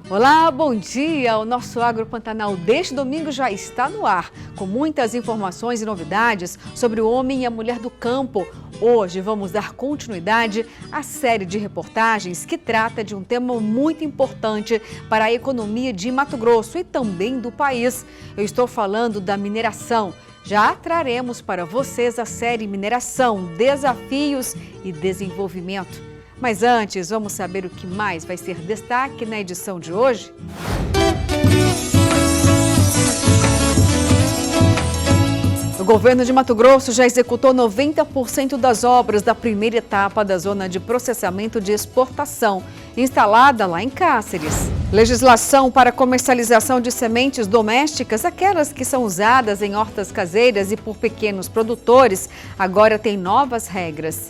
Olá, bom dia! O nosso Agro Pantanal deste domingo já está no ar, com muitas informações e novidades sobre o homem e a mulher do campo. Hoje vamos dar continuidade à série de reportagens que trata de um tema muito importante para a economia de Mato Grosso e também do país. Eu estou falando da mineração. Já traremos para vocês a série Mineração, Desafios e Desenvolvimento. Mas antes, vamos saber o que mais vai ser destaque na edição de hoje? O governo de Mato Grosso já executou 90% das obras da primeira etapa da zona de processamento de exportação, instalada lá em Cáceres. Legislação para comercialização de sementes domésticas, aquelas que são usadas em hortas caseiras e por pequenos produtores, agora tem novas regras.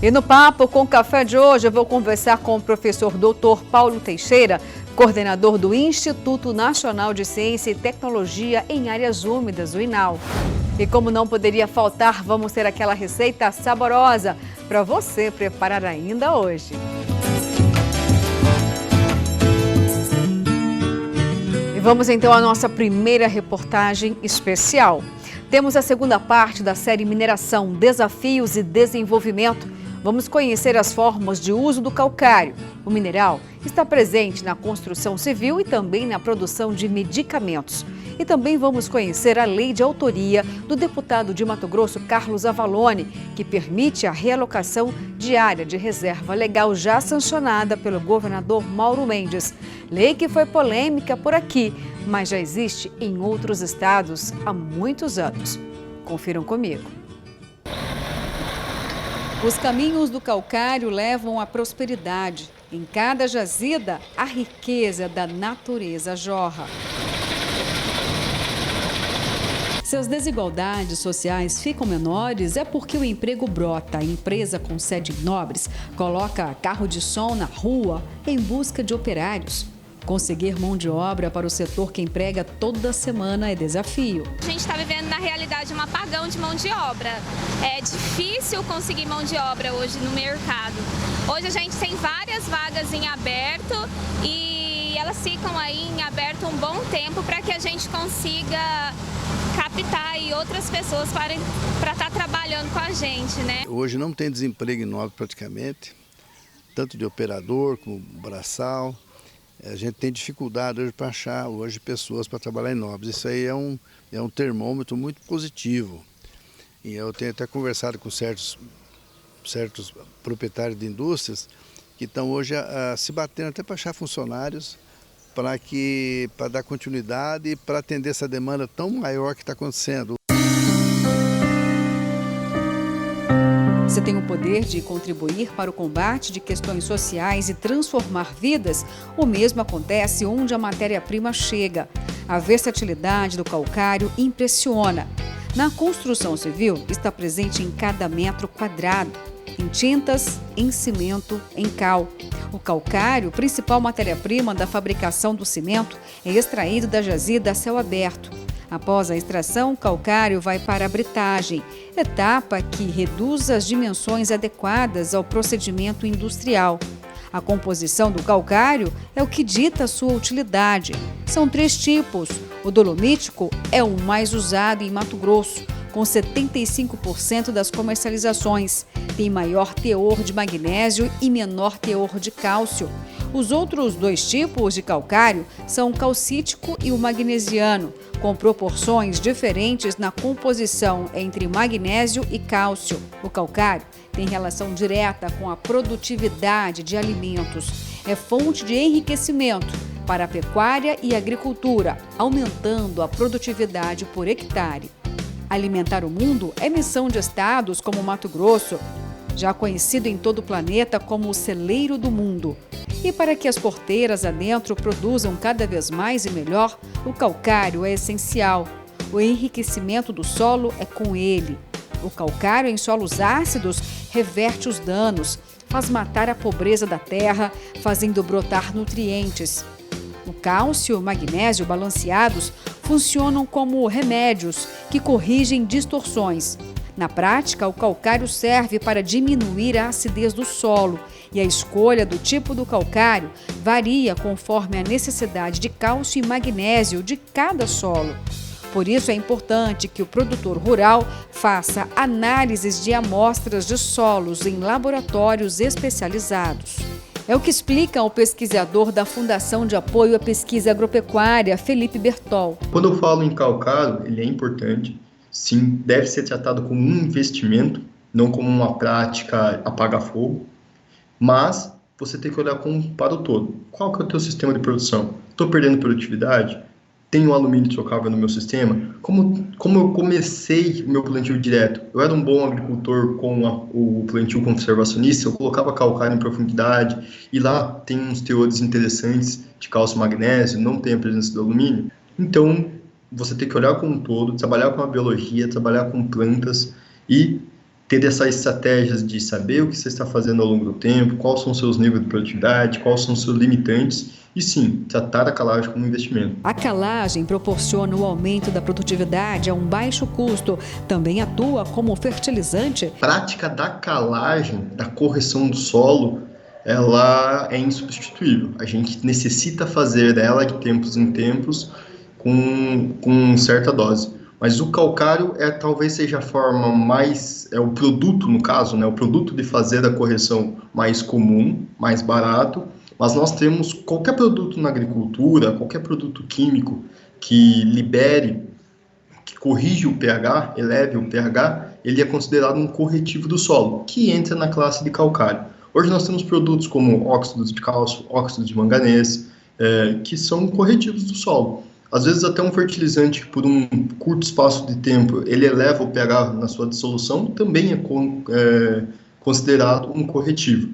E no Papo com Café de hoje eu vou conversar com o professor Dr. Paulo Teixeira, coordenador do Instituto Nacional de Ciência e Tecnologia em Áreas Úmidas, o INAU. E como não poderia faltar, vamos ter aquela receita saborosa para você preparar ainda hoje. E vamos então à nossa primeira reportagem especial. Temos a segunda parte da série Mineração, Desafios e Desenvolvimento. Vamos conhecer as formas de uso do calcário. O mineral está presente na construção civil e também na produção de medicamentos. E também vamos conhecer a lei de autoria do deputado de Mato Grosso, Carlos Avalone, que permite a realocação de área de reserva legal já sancionada pelo governador Mauro Mendes. Lei que foi polêmica por aqui, mas já existe em outros estados há muitos anos. Confiram comigo. Os caminhos do calcário levam à prosperidade. Em cada jazida, a riqueza da natureza jorra. Se as desigualdades sociais ficam menores, é porque o emprego brota. A empresa com sede em Nobres coloca carro de som na rua em busca de operários. Conseguir mão de obra para o setor que emprega toda semana é desafio. A gente está vivendo, na realidade, um apagão de mão de obra. É difícil conseguir mão de obra hoje no mercado. Hoje a gente tem várias vagas em aberto e elas ficam aí em aberto um bom tempo para que a gente consiga captar aí outras pessoas para estar trabalhando com a gente, né? Hoje não tem desemprego em Nobres praticamente, tanto de operador como braçal. A gente tem dificuldade hoje para achar pessoas para trabalhar em Nobres. Isso aí é um termômetro muito positivo. E eu tenho até conversado com certos proprietários de indústrias que estão hoje se batendo até para achar funcionários para dar continuidade e para atender essa demanda tão maior que está acontecendo. Você tem o poder de contribuir para o combate de questões sociais e transformar vidas? O mesmo acontece onde a matéria-prima chega. A versatilidade do calcário impressiona. Na construção civil, está presente em cada metro quadrado, em tintas, em cimento, em cal. O calcário, principal matéria-prima da fabricação do cimento, é extraído da jazida a céu aberto. Após a extração, o calcário vai para a britagem, etapa que reduz as dimensões adequadas ao procedimento industrial. A composição do calcário é o que dita a sua utilidade. São 3 tipos. O dolomítico é o mais usado em Mato Grosso, com 75% das comercializações. Tem maior teor de magnésio e menor teor de cálcio. Os outros 2 tipos de calcário são o calcítico e o magnesiano, com proporções diferentes na composição entre magnésio e cálcio. O calcário tem relação direta com a produtividade de alimentos. É fonte de enriquecimento para a pecuária e agricultura, aumentando a produtividade por hectare. Alimentar o mundo é missão de estados como Mato Grosso, já conhecido em todo o planeta como o celeiro do mundo. E para que as porteiras adentro produzam cada vez mais e melhor, o calcário é essencial. O enriquecimento do solo é com ele. O calcário em solos ácidos reverte os danos, faz matar a pobreza da terra, fazendo brotar nutrientes. O cálcio e o magnésio balanceados funcionam como remédios que corrigem distorções. Na prática, o calcário serve para diminuir a acidez do solo, E a escolha do tipo do calcário varia conforme a necessidade de cálcio e magnésio de cada solo. Por isso é importante que o produtor rural faça análises de amostras de solos em laboratórios especializados. É o que explica o pesquisador da Fundação de Apoio à Pesquisa Agropecuária, Felipe Bertol. Quando eu falo em calcário, ele é importante, sim, deve ser tratado como um investimento, não como uma prática apaga-fogo, mas você tem que olhar para o todo. Qual que é o teu sistema de produção? Estou perdendo produtividade? Tenho alumínio trocável no meu sistema? Como eu comecei o meu plantio direto? Eu era um bom agricultor com o plantio conservacionista, eu colocava calcário em profundidade e lá tem uns teores interessantes de cálcio e magnésio, não tem a presença do alumínio. Então, você tem que olhar como um todo, trabalhar com a biologia, trabalhar com plantas e ter essas estratégias de saber o que você está fazendo ao longo do tempo, quais são os seus níveis de produtividade, quais são os seus limitantes. E sim, tratar a calagem como investimento. A calagem proporciona o aumento da produtividade a um baixo custo. Também atua como fertilizante. A prática da calagem, da correção do solo, ela é insubstituível. A gente necessita fazer dela de tempos em tempos com certa dose. Mas o calcário talvez seja a forma mais, o produto no caso, né, o produto de fazer a correção mais comum, mais barato. Mas nós temos qualquer produto na agricultura, qualquer produto químico que libere, que corrige o pH, eleve o pH, ele é considerado um corretivo do solo, que entra na classe de calcário. Hoje nós temos produtos como óxidos de cálcio, óxidos de manganês, que são corretivos do solo. Às vezes até um fertilizante, por um curto espaço de tempo, ele eleva o pH na sua dissolução, também é considerado um corretivo.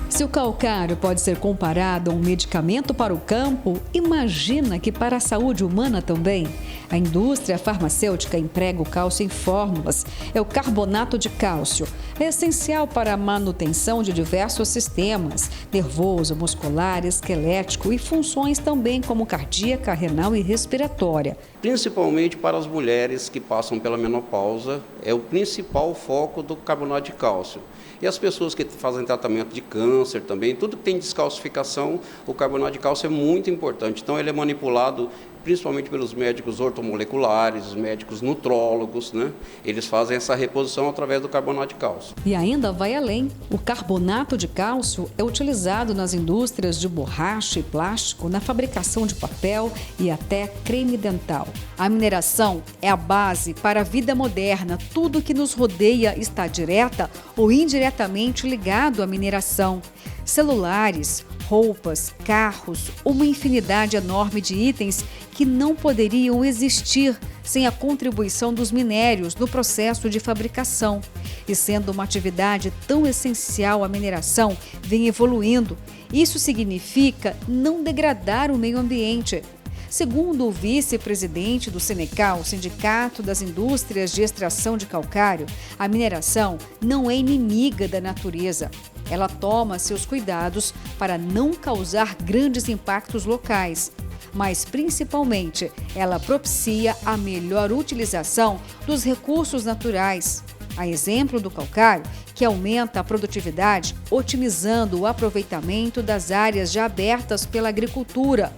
Se o calcário pode ser comparado a um medicamento para o campo, imagina que para a saúde humana também. A indústria farmacêutica emprega o cálcio em fórmulas. É o carbonato de cálcio. É essencial para a manutenção de diversos sistemas, nervoso, muscular, esquelético e funções também como cardíaca, renal e respiratória. Principalmente para as mulheres que passam pela menopausa, é o principal foco do carbonato de cálcio. E as pessoas que fazem tratamento de câncer também, tudo que tem descalcificação, o carbonato de cálcio é muito importante. Então ele é manipulado principalmente pelos médicos ortomoleculares, os médicos nutrólogos, né? Eles fazem essa reposição através do carbonato de cálcio. E ainda vai além. O carbonato de cálcio é utilizado nas indústrias de borracha e plástico, na fabricação de papel e até creme dental. A mineração é a base para a vida moderna. Tudo que nos rodeia está direta ou indiretamente ligado à mineração. Celulares, roupas, carros, uma infinidade enorme de itens que não poderiam existir sem a contribuição dos minérios no processo de fabricação. E sendo uma atividade tão essencial, a mineração vem evoluindo. Isso significa não degradar o meio ambiente. Segundo o vice-presidente do Senecal, Sindicato das Indústrias de Extração de Calcário, a mineração não é inimiga da natureza. Ela toma seus cuidados para não causar grandes impactos locais, mas principalmente ela propicia a melhor utilização dos recursos naturais. A exemplo do calcário, que aumenta a produtividade, otimizando o aproveitamento das áreas já abertas pela agricultura.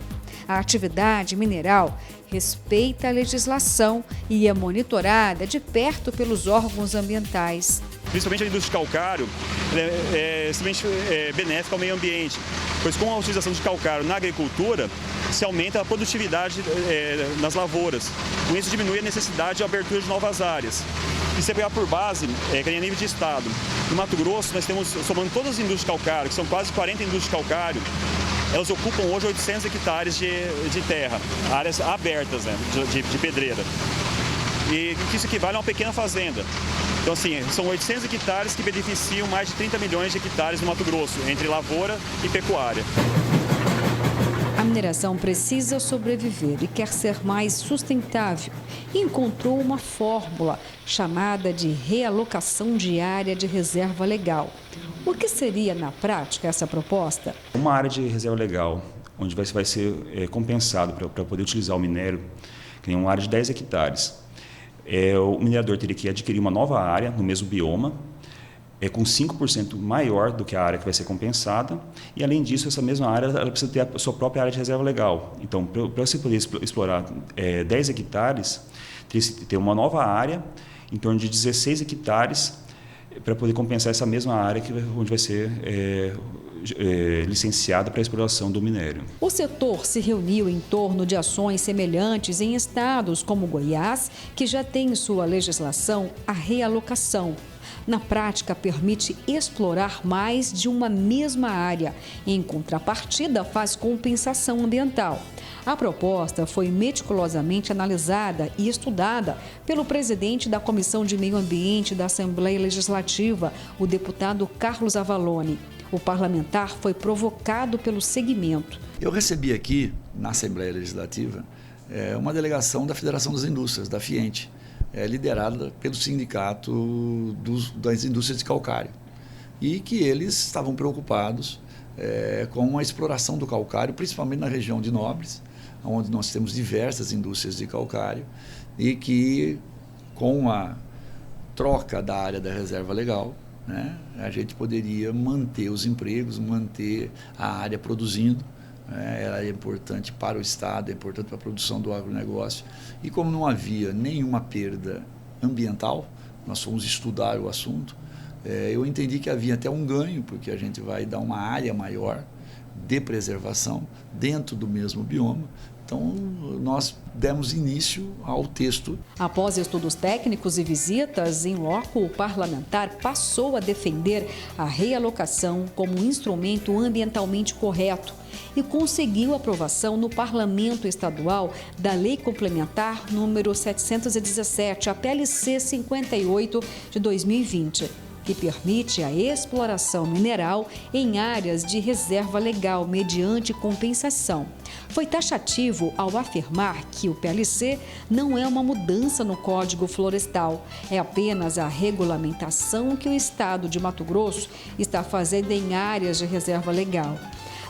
A atividade mineral respeita a legislação e é monitorada de perto pelos órgãos ambientais. Principalmente a indústria de calcário é extremamente benéfica ao meio ambiente, pois com a utilização de calcário na agricultura se aumenta a produtividade nas lavouras. Com isso diminui a necessidade de abertura de novas áreas. E se pegar por base, que é a nível de estado, no Mato Grosso nós temos, somando todas as indústrias de calcário, que são quase 40 indústrias de calcário, elas ocupam hoje 800 hectares de terra, áreas abertas, né, de pedreira. E isso equivale a uma pequena fazenda. Então, assim, são 800 hectares que beneficiam mais de 30 milhões de hectares no Mato Grosso, entre lavoura e pecuária. A mineração precisa sobreviver e quer ser mais sustentável. E encontrou uma fórmula chamada de realocação diária de reserva legal. O que seria, na prática, essa proposta? Uma área de reserva legal, onde vai ser compensado para poder utilizar o minério, que é uma área de 10 hectares. O minerador teria que adquirir uma nova área no mesmo bioma, com 5% maior do que a área que vai ser compensada, e além disso, essa mesma área ela precisa ter a sua própria área de reserva legal. Então, para você poder explorar 10 hectares, ter uma nova área em torno de 16 hectares para poder compensar essa mesma área onde vai ser licenciada para a exploração do minério. O setor se reuniu em torno de ações semelhantes em estados como Goiás, que já tem em sua legislação a realocação. Na prática, permite explorar mais de uma mesma área. Em contrapartida, faz compensação ambiental. A proposta foi meticulosamente analisada e estudada pelo presidente da Comissão de Meio Ambiente da Assembleia Legislativa, o deputado Carlos Avalone. O parlamentar foi provocado pelo segmento. Eu recebi aqui, na Assembleia Legislativa, uma delegação da Federação das Indústrias, da FIENTE, liderada pelo Sindicato das Indústrias de Calcário, e que eles estavam preocupados com a exploração do calcário, principalmente na região de Nobres, onde nós temos diversas indústrias de calcário, e que com a troca da área da reserva legal, né, a gente poderia manter os empregos, manter a área produzindo. Ela é importante para o Estado, é importante para a produção do agronegócio. E como não havia nenhuma perda ambiental, nós fomos estudar o assunto, eu entendi que havia até um ganho, porque a gente vai dar uma área maior de preservação dentro do mesmo bioma. Então, nós demos início ao texto. Após estudos técnicos e visitas em loco, o parlamentar passou a defender a realocação como um instrumento ambientalmente correto e conseguiu aprovação no Parlamento Estadual da Lei Complementar número 717, a PLC 58 de 2020. Que permite a exploração mineral em áreas de reserva legal mediante compensação. Foi taxativo ao afirmar que o PLC não é uma mudança no Código Florestal, é apenas a regulamentação que o Estado de Mato Grosso está fazendo em áreas de reserva legal.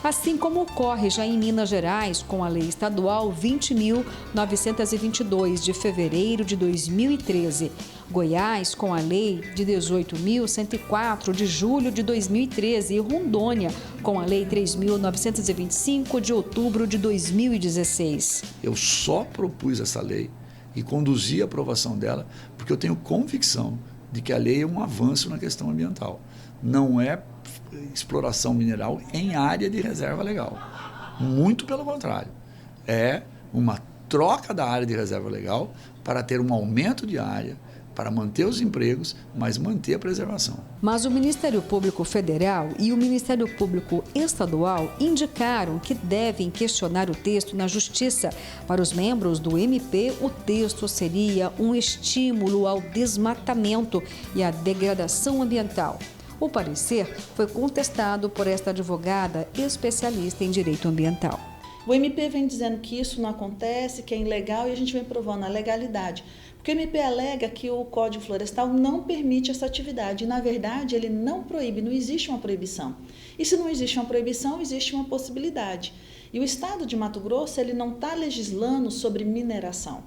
Assim como ocorre já em Minas Gerais com a Lei Estadual 20.922, de fevereiro de 2013. Goiás com a Lei de 18.104, de julho de 2013. E Rondônia com a Lei 3.925, de outubro de 2016. Eu só propus essa lei e conduzi a aprovação dela porque eu tenho convicção de que a lei é um avanço na questão ambiental. Não é exploração mineral em área de reserva legal. Muito pelo contrário. É uma troca da área de reserva legal para ter um aumento de área, para manter os empregos, mas manter a preservação. Mas o Ministério Público Federal e o Ministério Público Estadual indicaram que devem questionar o texto na Justiça. Para os membros do MP, o texto seria um estímulo ao desmatamento e à degradação ambiental. O parecer foi contestado por esta advogada especialista em direito ambiental. O MP vem dizendo que isso não acontece, que é ilegal, e a gente vem provando a legalidade. Porque o MP alega que o Código Florestal não permite essa atividade. E, na verdade, ele não proíbe, não existe uma proibição. E se não existe uma proibição, existe uma possibilidade. E o Estado de Mato Grosso ele não está legislando sobre mineração.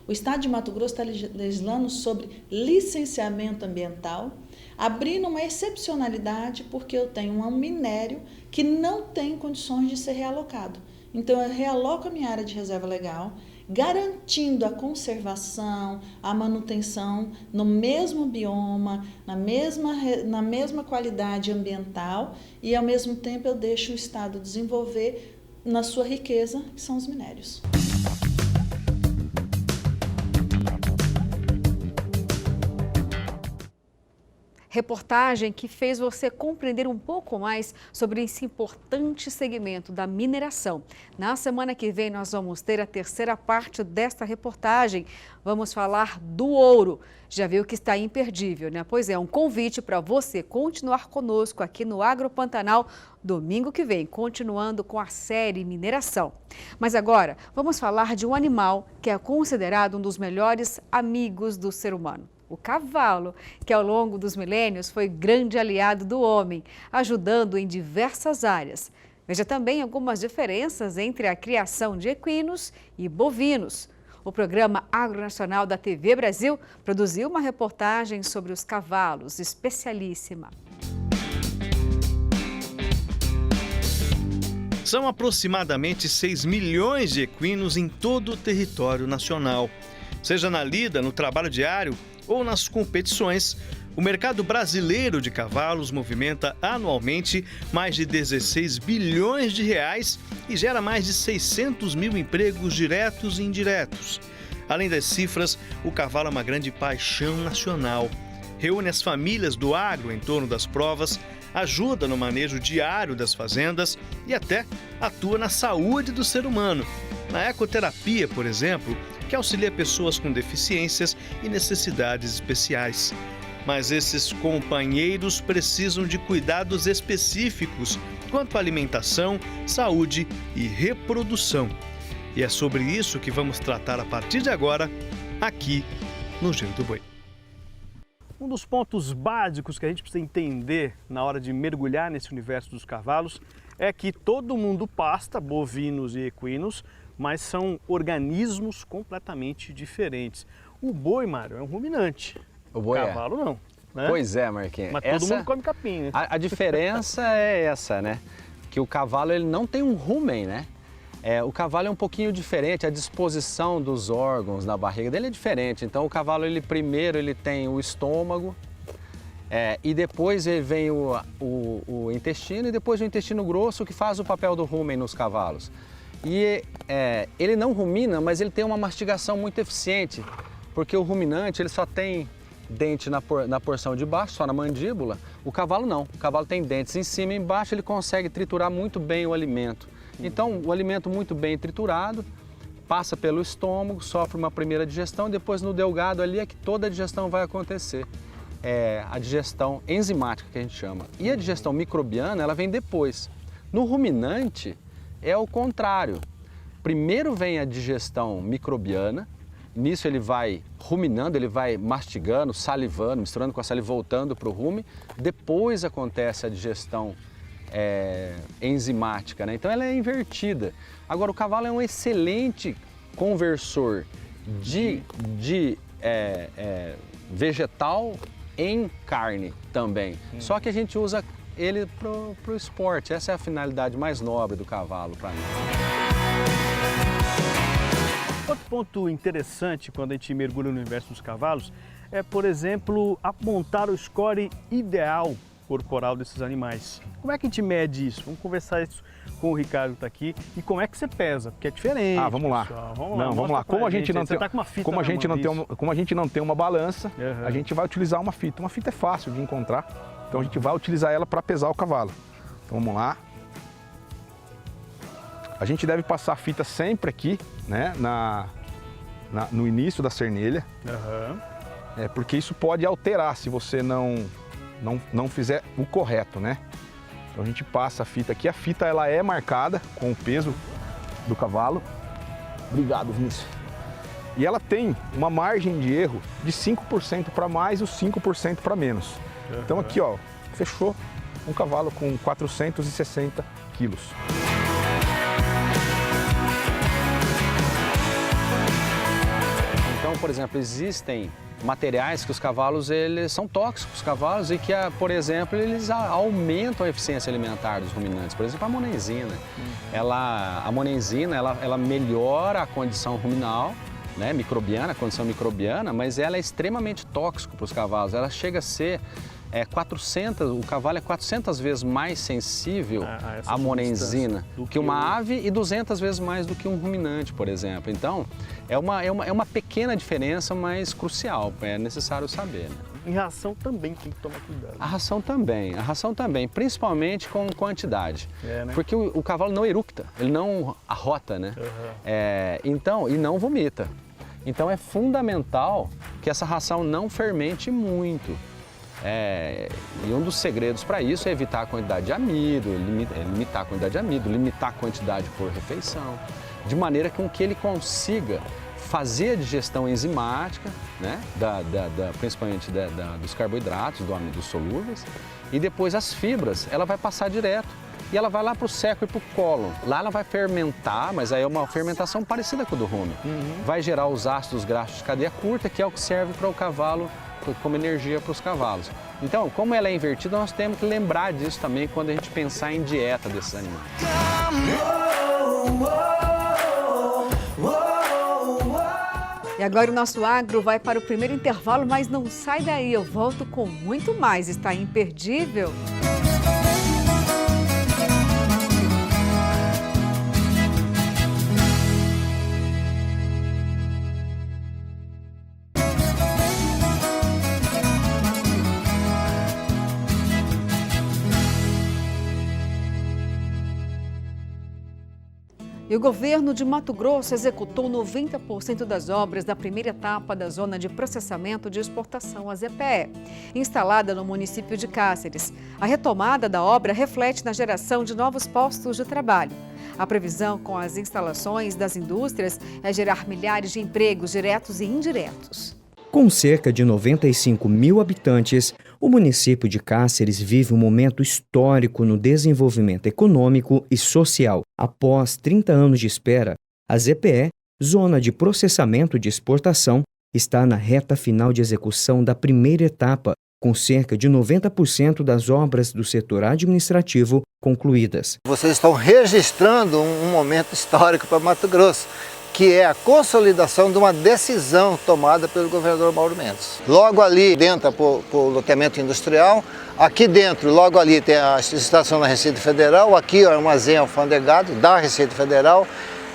O Estado de Mato Grosso está legislando sobre licenciamento ambiental, abrindo uma excepcionalidade porque eu tenho um minério que não tem condições de ser realocado. Então, eu realoco a minha área de reserva legal, garantindo a conservação, a manutenção no mesmo bioma, na mesma qualidade ambiental e, ao mesmo tempo, eu deixo o Estado desenvolver na sua riqueza, que são os minérios. Reportagem que fez você compreender um pouco mais sobre esse importante segmento da mineração. Na semana que vem nós vamos ter a terceira parte desta reportagem. Vamos falar do ouro. Já viu que está imperdível, né? Pois é, um convite para você continuar conosco aqui no Agro Pantanal domingo que vem, continuando com a série Mineração. Mas agora vamos falar de um animal que é considerado um dos melhores amigos do ser humano. O cavalo, que ao longo dos milênios foi grande aliado do homem, ajudando em diversas áreas. Veja também algumas diferenças entre a criação de equinos e bovinos. O programa Agronacional da TV Brasil produziu uma reportagem sobre os cavalos, especialíssima. São aproximadamente 6 milhões de equinos em todo o território nacional. Seja na lida, no trabalho diário ou nas competições, o mercado brasileiro de cavalos movimenta anualmente mais de 16 bilhões de reais e gera mais de 600 mil empregos diretos e indiretos. Além das cifras, o cavalo é uma grande paixão nacional. Reúne as famílias do agro em torno das provas, ajuda no manejo diário das fazendas e até atua na saúde do ser humano. Na ecoterapia, por exemplo, que auxilia pessoas com deficiências e necessidades especiais. Mas esses companheiros precisam de cuidados específicos quanto à alimentação, saúde e reprodução. E é sobre isso que vamos tratar a partir de agora, aqui no Giro do Boi. Um dos pontos básicos que a gente precisa entender na hora de mergulhar nesse universo dos cavalos é que todo mundo pasta, bovinos e equinos, mas são organismos completamente diferentes. O boi, Mário, é um ruminante. O boi cavalo não. Né? Pois é, Marquinhos. Mas todo mundo come capim, né? A diferença é essa, né? Que o cavalo ele não tem um rumen, né? O cavalo é um pouquinho diferente, a disposição dos órgãos na barriga dele é diferente. Então o cavalo, primeiro ele tem o estômago, e depois vem o intestino, e depois o intestino grosso que faz o papel do rumen nos cavalos. E ele não rumina, mas ele tem uma mastigação muito eficiente, porque o ruminante ele só tem dente na porção de baixo, só na mandíbula. O cavalo não, o cavalo tem dentes em cima e embaixo, ele consegue triturar muito bem o alimento. Então, o alimento muito bem triturado, passa pelo estômago, sofre uma primeira digestão, depois no delgado ali é que toda a digestão vai acontecer. A digestão enzimática que a gente chama. E a digestão microbiana, ela vem depois. No ruminante, é o contrário. Primeiro vem a digestão microbiana, nisso ele vai ruminando, ele vai mastigando, salivando, misturando com a saliva, voltando para o rumen. Depois acontece a digestão enzimática, né? Então ela é invertida. Agora o cavalo é um excelente conversor de vegetal em carne também. Só que a gente usa ele pro esporte. Essa é a finalidade mais nobre do cavalo para mim. Outro ponto interessante quando a gente mergulha no universo dos cavalos é, por exemplo, montar o score ideal corporal desses animais. Como é que a gente mede isso? Vamos conversar isso com o Ricardo que está aqui. E como é que você pesa? Porque é diferente. Vamos lá. Vamos lá. Como a gente não tem, como a gente não tem uma balança, a gente vai utilizar uma fita. Uma fita é fácil de encontrar, então a gente vai utilizar ela para pesar o cavalo. Então vamos lá. A gente deve passar a fita sempre aqui, né, no início da cernelha, porque isso pode alterar se você não fizer o correto, né? Então a gente passa a fita aqui. A fita ela é marcada com o peso do cavalo. Obrigado, Vinícius. E ela tem uma margem de erro de 5% para mais e os 5% para menos. Então aqui, ó, fechou um cavalo com 460 quilos. Então, por exemplo, existem materiais que os cavalos eles são tóxicos para os cavalos e que, por exemplo, eles aumentam a eficiência alimentar dos ruminantes. Por exemplo, a monenzina. A monenzina ela melhora a condição ruminal, né, microbiana, a condição microbiana, mas ela é extremamente tóxica para os cavalos. Ela chega a ser o cavalo é 400 vezes mais sensível à monenzina que uma ave e 200 vezes mais do que um ruminante, por exemplo. Então, é uma pequena diferença, mas crucial, é necessário saber. Né? Em ração também tem que tomar cuidado. A ração também, principalmente com quantidade. Né? Porque o cavalo não eructa, ele não arrota, né? Então, e não vomita. Então é fundamental que essa ração não fermente muito. E um dos segredos para isso é evitar a quantidade de amido, limitar a quantidade de amido, limitar a quantidade por refeição, de maneira com que ele consiga fazer a digestão enzimática, né, principalmente dos carboidratos, dos solúveis, e depois as fibras, ela vai passar direto e ela vai lá para o seco e para o cólon. Lá ela vai fermentar, mas aí é uma fermentação parecida com a do rumen. Vai gerar os ácidos graxos de cadeia curta, que é o que serve para o cavalo, como energia para os cavalos. Então, como ela é invertida, nós temos que lembrar disso também quando a gente pensar em dieta desses animais. E agora o nosso agro vai para o primeiro intervalo, mas não sai daí, eu volto com muito mais, está imperdível. E o governo de Mato Grosso executou 90% das obras da primeira etapa da Zona de Processamento de Exportação, a ZPE, instalada no município de Cáceres. A retomada da obra reflete na geração de novos postos de trabalho. A previsão com as instalações das indústrias é gerar milhares de empregos diretos e indiretos. Com cerca de 95 mil habitantes, o município de Cáceres vive um momento histórico no desenvolvimento econômico e social. Após 30 anos de espera, a ZPE, Zona de Processamento de Exportação, está na reta final de execução da primeira etapa, com cerca de 90% das obras do setor administrativo concluídas. Vocês estão registrando um momento histórico para Mato Grosso, que é a consolidação de uma decisão tomada pelo governador Mauro Mendes. Logo ali dentro, por loteamento industrial, aqui dentro, logo ali tem a estação da Receita Federal, aqui o armazém alfandegado da Receita Federal.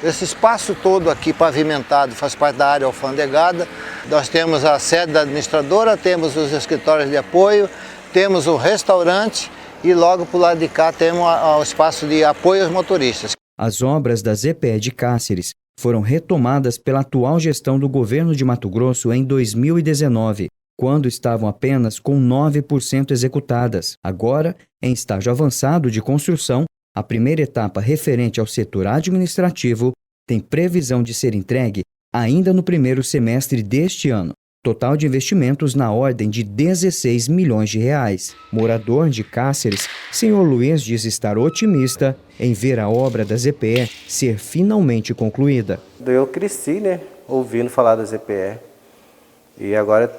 Esse espaço todo aqui pavimentado faz parte da área alfandegada. Nós temos a sede da administradora, temos os escritórios de apoio, temos o restaurante e logo para o lado de cá temos o espaço de apoio aos motoristas. As obras da ZPE de Cáceres foram retomadas pela atual gestão do governo de Mato Grosso em 2019, quando estavam apenas com 9% executadas. Agora, em estágio avançado de construção, a primeira etapa referente ao setor administrativo tem previsão de ser entregue ainda no primeiro semestre deste ano. Total de investimentos na ordem de 16 milhões de reais. Morador de Cáceres, senhor Luiz diz estar otimista em ver a obra da ZPE ser finalmente concluída. Eu cresci, ouvindo falar da ZPE e agora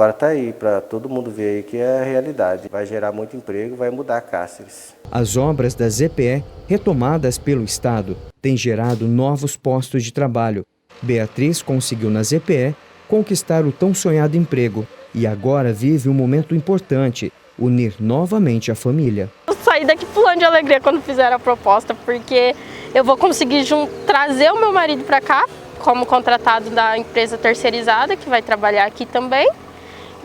está aí para todo mundo ver aí que é a realidade. Vai gerar muito emprego, vai mudar Cáceres. As obras da ZPE, retomadas pelo Estado, têm gerado novos postos de trabalho. Beatriz conseguiu na ZPE conquistar o tão sonhado emprego e agora vive um momento importante, unir novamente a família. Eu saí daqui pulando de alegria quando fizeram a proposta, porque eu vou conseguir trazer o meu marido para cá, como contratado da empresa terceirizada, que vai trabalhar aqui também.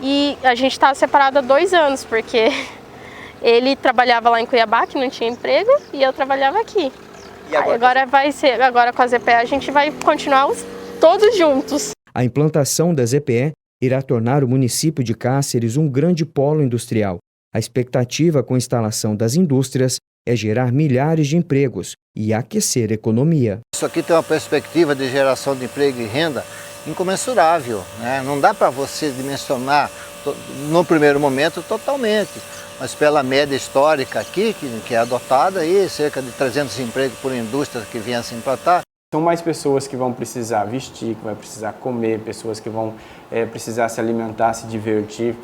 E a gente está separado há 2 anos, porque ele trabalhava lá em Cuiabá, que não tinha emprego, e eu trabalhava aqui. E agora com a ZPE a gente vai continuar todos juntos. A implantação da ZPE irá tornar o município de Cáceres um grande polo industrial. A expectativa com a instalação das indústrias é gerar milhares de empregos e aquecer a economia. Isso aqui tem uma perspectiva de geração de emprego e renda incomensurável, Não dá para você dimensionar no primeiro momento totalmente, mas pela média histórica aqui, que é adotada, aí, cerca de 300 empregos por indústria que vem a se implantar. São mais pessoas que vão precisar vestir, que vão precisar comer, pessoas que vão precisar se alimentar, se divertir,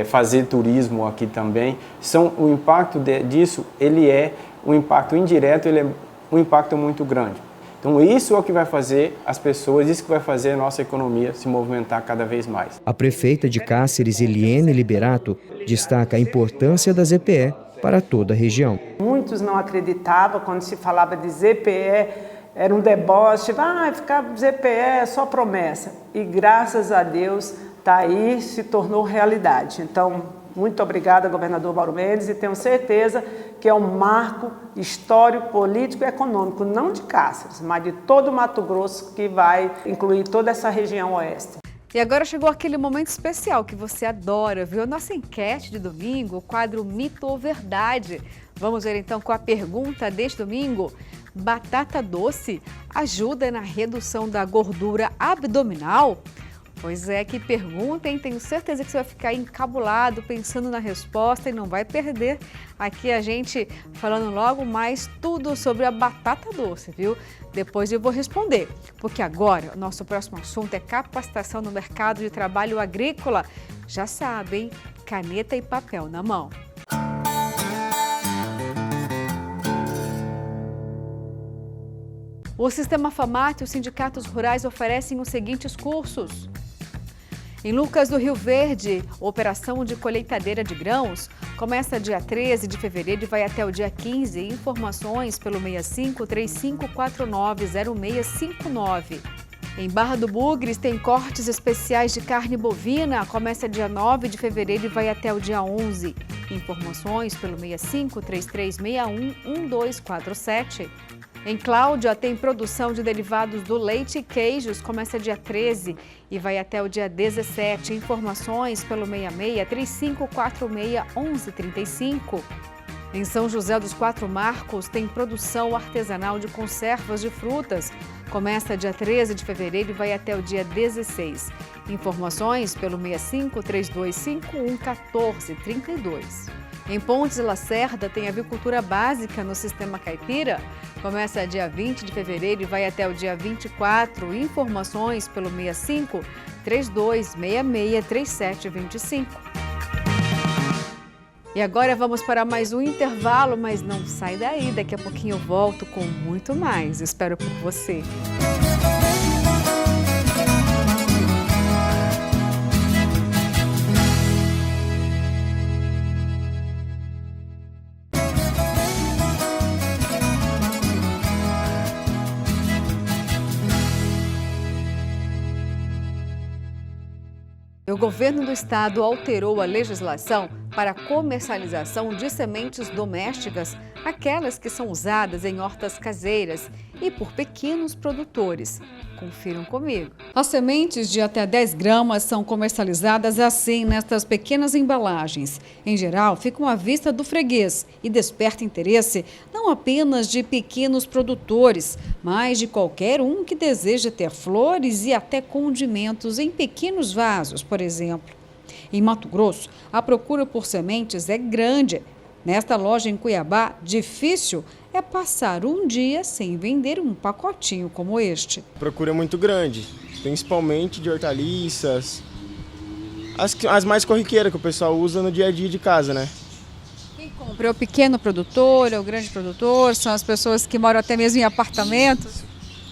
fazer turismo aqui também. O impacto disso, ele é um impacto indireto, ele é um impacto muito grande. Então isso é o que vai fazer as pessoas, isso que vai fazer a nossa economia se movimentar cada vez mais. A prefeita de Cáceres, Eliene Liberato, destaca a importância da ZPE para toda a região. Muitos não acreditavam quando se falava de ZPE, era um deboche, ficar ZPE é só promessa. E graças a Deus está aí, se tornou realidade. Então, muito obrigada, governador Mauro Mendes, e tenho certeza que é um marco histórico, político e econômico, não de Cáceres, mas de todo o Mato Grosso, que vai incluir toda essa região oeste. E agora chegou aquele momento especial que você adora, viu? A nossa enquete de domingo, o quadro Mito ou Verdade. Vamos ver então com a pergunta deste domingo. Batata doce ajuda na redução da gordura abdominal? Pois é, que pergunta, hein? Tenho certeza que você vai ficar encabulado pensando na resposta e não vai perder aqui a gente falando logo mais tudo sobre a batata doce, viu? Depois eu vou responder, porque agora o nosso próximo assunto é capacitação no mercado de trabalho agrícola. Já sabem, caneta e papel na mão. O Sistema FAMAT e os sindicatos rurais oferecem os seguintes cursos. Em Lucas do Rio Verde, a operação de colheitadeira de grãos começa dia 13 de fevereiro e vai até o dia 15. Informações pelo 6535490659. Em Barra do Bugres tem cortes especiais de carne bovina, começa dia 9 de fevereiro e vai até o dia 11. Informações pelo 6533611247. Em Cláudia tem produção de derivados do leite e queijos, começa dia 13 e vai até o dia 17. Informações pelo 6635461135. Em São José dos Quatro Marcos tem produção artesanal de conservas de frutas. Começa dia 13 de fevereiro e vai até o dia 16. Informações pelo 6532511432. Em Pontes de Lacerda tem avicultura básica no Sistema Caipira. Começa dia 20 de fevereiro e vai até o dia 24. Informações pelo 6532663725. E agora vamos para mais um intervalo, mas não sai daí. Daqui a pouquinho eu volto com muito mais. Espero por você. O governo do estado alterou a legislação para a comercialização de sementes domésticas, aquelas que são usadas em hortas caseiras e por pequenos produtores. Confiram comigo. As sementes de até 10 gramas são comercializadas assim, nestas pequenas embalagens. Em geral, ficam à vista do freguês e desperta interesse não apenas de pequenos produtores, mas de qualquer um que deseja ter flores e até condimentos em pequenos vasos, por exemplo. Em Mato Grosso, a procura por sementes é grande. Nesta loja em Cuiabá, difícil é passar um dia sem vender um pacotinho como este. A procura é muito grande, principalmente de hortaliças, as mais corriqueiras que o pessoal usa no dia a dia de casa, né? Quem compra é o pequeno produtor, é o grande produtor, são as pessoas que moram até mesmo em apartamentos?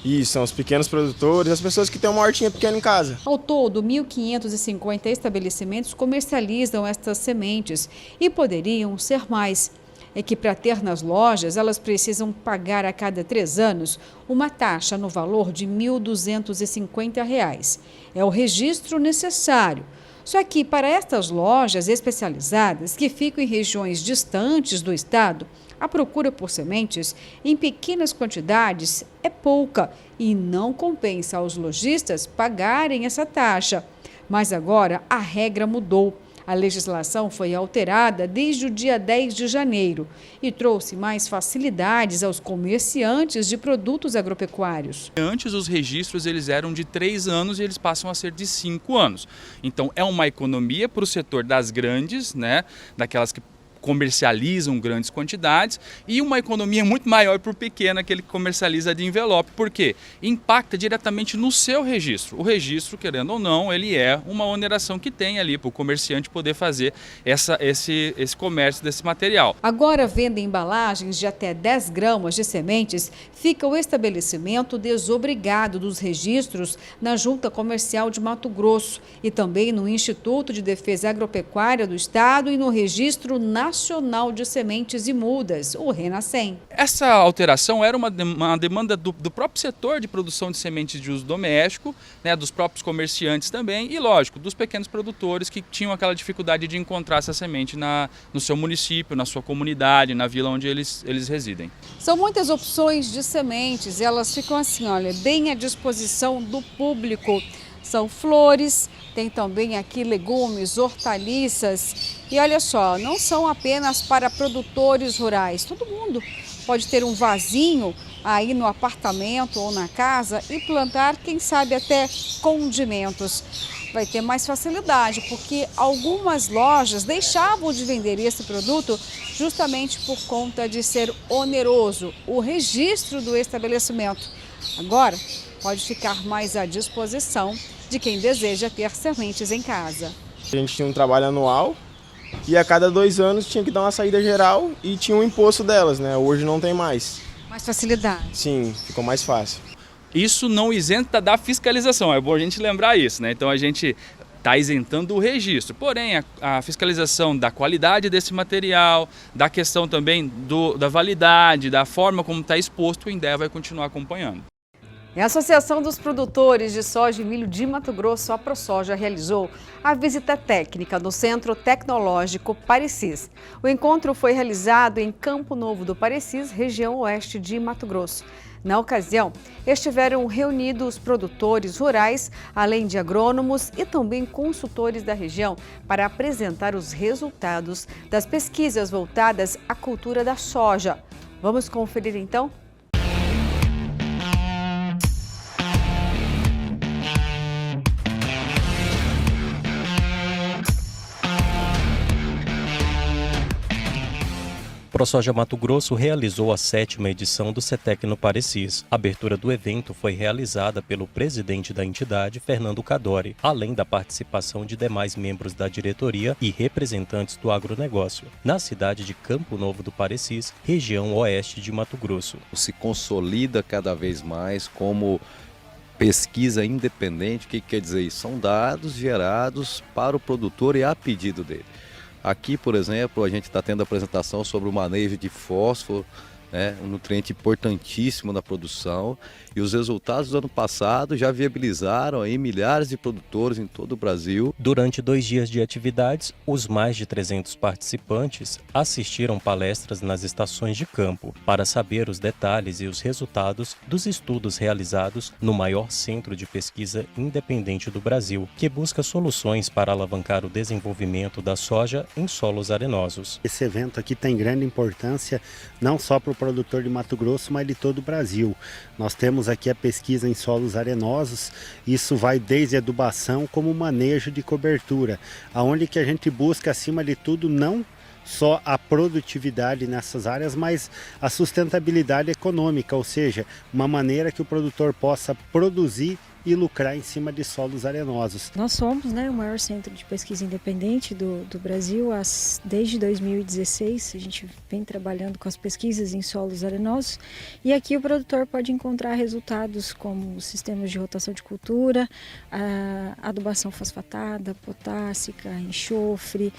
Isso, são os pequenos produtores, as pessoas que têm uma hortinha pequena em casa. Ao todo, 1.550 estabelecimentos comercializam estas sementes e poderiam ser mais. É que para ter nas lojas, elas precisam pagar a cada 3 anos uma taxa no valor de R$ 1.250. É o registro necessário. Só que para estas lojas especializadas, que ficam em regiões distantes do estado, a procura por sementes em pequenas quantidades é pouca e não compensa aos lojistas pagarem essa taxa. Mas agora a regra mudou. A legislação foi alterada desde o dia 10 de janeiro e trouxe mais facilidades aos comerciantes de produtos agropecuários. Antes os registros eles eram de 3 anos e eles passam a ser de 5 anos. Então é uma economia para o setor das grandes, né, daquelas que comercializam grandes quantidades, e uma economia muito maior para o pequeno, aquele que comercializa de envelope. Por quê? Impacta diretamente no seu registro. O registro, querendo ou não, ele é uma oneração que tem ali para o comerciante poder fazer esse comércio desse material. Agora, vendo embalagens de até 10 gramas de sementes, fica o estabelecimento desobrigado dos registros na Junta Comercial de Mato Grosso e também no Instituto de Defesa Agropecuária do Estado e no Registro Nacional de Sementes e Mudas, o Renascem. Essa alteração era uma demanda do próprio setor de produção de sementes de uso doméstico, né, dos próprios comerciantes também e, lógico, dos pequenos produtores que tinham aquela dificuldade de encontrar essa semente no seu município, na sua comunidade, na vila onde eles residem. São muitas opções de sementes e elas ficam assim, olha, bem à disposição do público. São flores, tem também aqui legumes, hortaliças e olha só, não são apenas para produtores rurais, todo mundo pode ter um vasinho aí no apartamento ou na casa e plantar, quem sabe, até condimentos. Vai ter mais facilidade, porque algumas lojas deixavam de vender esse produto justamente por conta de ser oneroso o registro do estabelecimento. Agora, pode ficar mais à disposição de quem deseja ter sementes em casa. A gente tinha um trabalho anual e a cada 2 anos tinha que dar uma saída geral e tinha um imposto delas, né? Hoje não tem mais. Mais facilidade. Sim, ficou mais fácil. Isso não isenta da fiscalização, é bom a gente lembrar isso, né? Então a gente está isentando o registro, porém a fiscalização da qualidade desse material, da questão também da validade, da forma como está exposto, o INDEA vai continuar acompanhando. A Associação dos Produtores de Soja e Milho de Mato Grosso, a ProSoja, realizou a visita técnica no Centro Tecnológico Parecis. O encontro foi realizado em Campo Novo do Parecis, região oeste de Mato Grosso. Na ocasião, estiveram reunidos produtores rurais, além de agrônomos e também consultores da região, para apresentar os resultados das pesquisas voltadas à cultura da soja. Vamos conferir então? ProSoja Mato Grosso realizou a 7ª edição do CETEC no Parecis. A abertura do evento foi realizada pelo presidente da entidade, Fernando Cadori, além da participação de demais membros da diretoria e representantes do agronegócio, na cidade de Campo Novo do Parecis, região oeste de Mato Grosso. Se consolida cada vez mais como pesquisa independente. O que quer dizer isso? São dados gerados para o produtor e a pedido dele. Aqui, por exemplo, a gente está tendo apresentação sobre o manejo de fósforo, né, um nutriente importantíssimo na produção, e os resultados do ano passado já viabilizaram aí milhares de produtores em todo o Brasil. Durante 2 dias de atividades, os mais de 300 participantes assistiram palestras nas estações de campo para saber os detalhes e os resultados dos estudos realizados no maior centro de pesquisa independente do Brasil, que busca soluções para alavancar o desenvolvimento da soja em solos arenosos. Esse evento aqui tem grande importância não só para o produtor de Mato Grosso, mas de todo o Brasil. Nós temos aqui a pesquisa em solos arenosos, isso vai desde adubação como manejo de cobertura, aonde que a gente busca, acima de tudo, não só a produtividade nessas áreas, mas a sustentabilidade econômica, ou seja, uma maneira que o produtor possa produzir e lucrar em cima de solos arenosos. Nós somos, o maior centro de pesquisa independente do Brasil. Desde 2016 a gente vem trabalhando com as pesquisas em solos arenosos, e aqui o produtor pode encontrar resultados como sistemas de rotação de cultura, adubação fosfatada, potássica, enxofre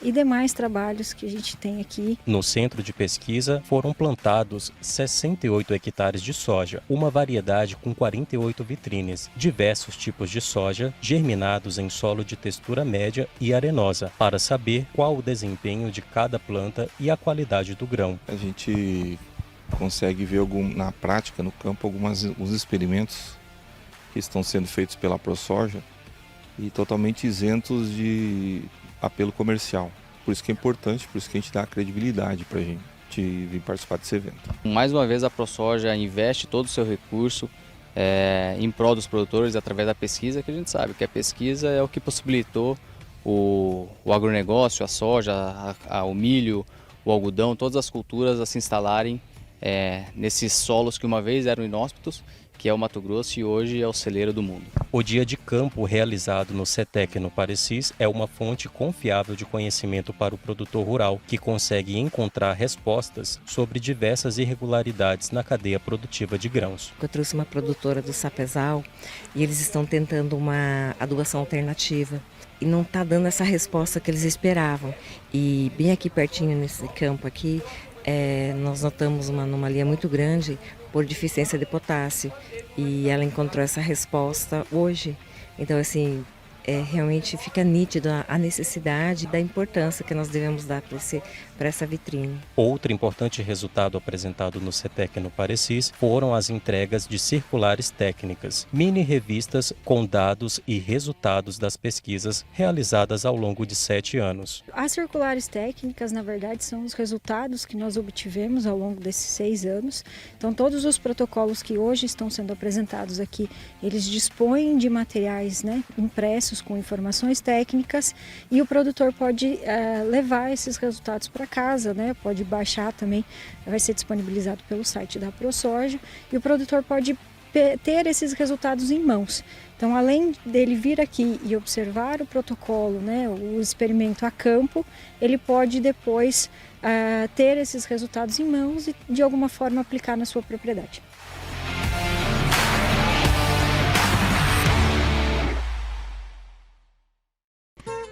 e demais trabalhos que a gente tem aqui. No centro de pesquisa foram plantados 68 hectares de soja, uma variedade com 48 vitrines, diversos tipos de soja germinados em solo de textura média e arenosa, para saber qual o desempenho de cada planta e a qualidade do grão. A gente consegue ver na prática, no campo, alguns experimentos que estão sendo feitos pela ProSoja e totalmente isentos de apelo comercial. Por isso que é importante, por isso que a gente dá credibilidade para a gente vir participar desse evento. Mais uma vez a ProSoja investe todo o seu recurso em prol dos produtores através da pesquisa, que a gente sabe que a pesquisa é o que possibilitou o agronegócio, a soja, o milho, o algodão, todas as culturas a se instalarem nesses solos que uma vez eram inóspitos, que é o Mato Grosso e hoje é o celeiro do mundo. O dia de campo realizado no CETEC no Parecis é uma fonte confiável de conhecimento para o produtor rural, que consegue encontrar respostas sobre diversas irregularidades na cadeia produtiva de grãos. Eu trouxe uma produtora do Sapezal e eles estão tentando uma adubação alternativa e não está dando essa resposta que eles esperavam. E bem aqui pertinho nesse campo aqui, nós notamos uma anomalia muito grande por deficiência de potássio, e ela encontrou essa resposta hoje. Então, assim, realmente fica nítida a necessidade da importância que nós devemos dar para essa vitrine. Outro importante resultado apresentado no CETEC no Parecis foram as entregas de circulares técnicas, mini revistas com dados e resultados das pesquisas realizadas ao longo de 7 anos. As circulares técnicas, na verdade, são os resultados que nós obtivemos ao longo desses 6 anos. Então, todos os protocolos que hoje estão sendo apresentados aqui, eles dispõem de materiais, né, impressos com informações técnicas, e o produtor pode levar esses resultados para casa, né, pode baixar também, vai ser disponibilizado pelo site da ProSoja, e o produtor pode ter esses resultados em mãos. Então, além dele vir aqui e observar o protocolo, né, o experimento a campo, ele pode depois ter esses resultados em mãos e de alguma forma aplicar na sua propriedade.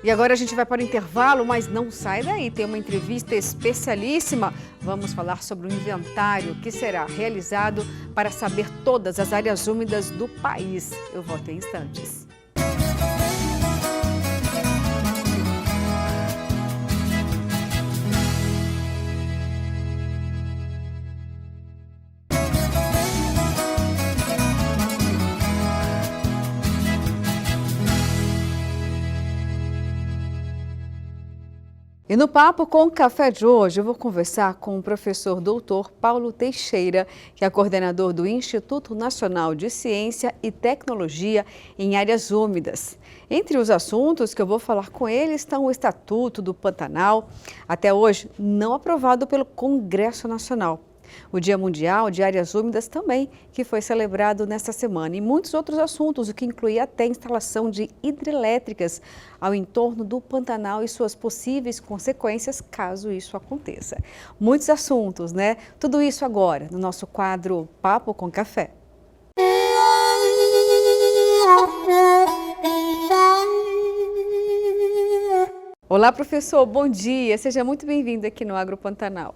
E agora a gente vai para o intervalo, mas não sai daí, tem uma entrevista especialíssima. Vamos falar sobre o inventário que será realizado para saber todas as áreas úmidas do país. Eu volto em instantes. E no Papo com o Café de hoje, eu vou conversar com o professor doutor Paulo Teixeira, que é coordenador do Instituto Nacional de Ciência e Tecnologia em Áreas Úmidas. Entre os assuntos que eu vou falar com ele estão o Estatuto do Pantanal, até hoje não aprovado pelo Congresso Nacional. O Dia Mundial de Áreas Úmidas também, que foi celebrado nesta semana, e muitos outros assuntos, o que inclui até a instalação de hidrelétricas ao entorno do Pantanal e suas possíveis consequências, caso isso aconteça. Muitos assuntos, né? Tudo isso agora no nosso quadro Papo com Café. Olá, professor, bom dia. Seja muito bem-vindo aqui no Agro Pantanal.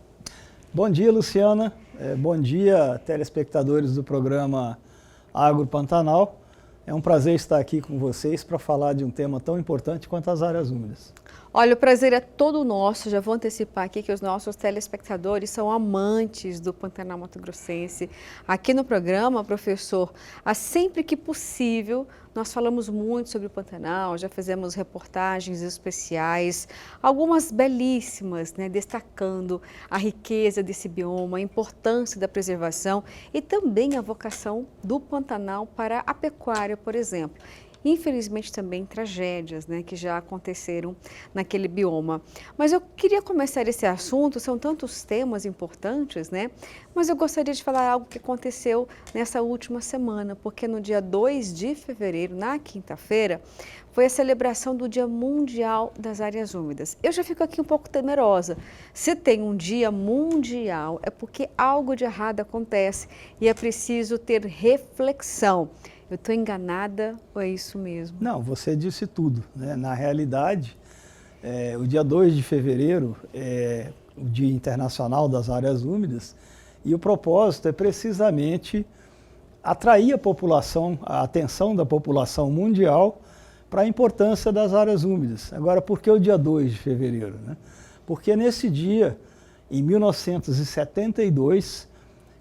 Bom dia, Luciana. Bom dia, telespectadores do programa Agro Pantanal. É um prazer estar aqui com vocês para falar de um tema tão importante quanto as áreas úmidas. Olha, o prazer é todo nosso. Já vou antecipar aqui que os nossos telespectadores são amantes do Pantanal Mato-Grossense. Aqui no programa, professor, sempre que possível, nós falamos muito sobre o Pantanal, já fizemos reportagens especiais, algumas belíssimas, né, destacando a riqueza desse bioma, a importância da preservação e também a vocação do Pantanal para a pecuária, por exemplo. Infelizmente também tragédias, né, que já aconteceram naquele bioma. Mas eu queria começar esse assunto, são tantos temas importantes, né? Mas eu gostaria de falar algo que aconteceu nessa última semana, porque no dia 2 de fevereiro, na quinta-feira, foi a celebração do Dia Mundial das Áreas Úmidas. Eu já fico aqui um pouco temerosa. Se tem um dia mundial, é porque algo de errado acontece e é preciso ter reflexão. Eu estou enganada ou é isso mesmo? Não, você disse tudo, né? Na realidade, o dia 2 de fevereiro é o Dia Internacional das Áreas Úmidas e o propósito é precisamente atrair a população, a atenção da população mundial para a importância das áreas úmidas. Agora, por que o dia 2 de fevereiro? Né? Porque nesse dia, em 1972,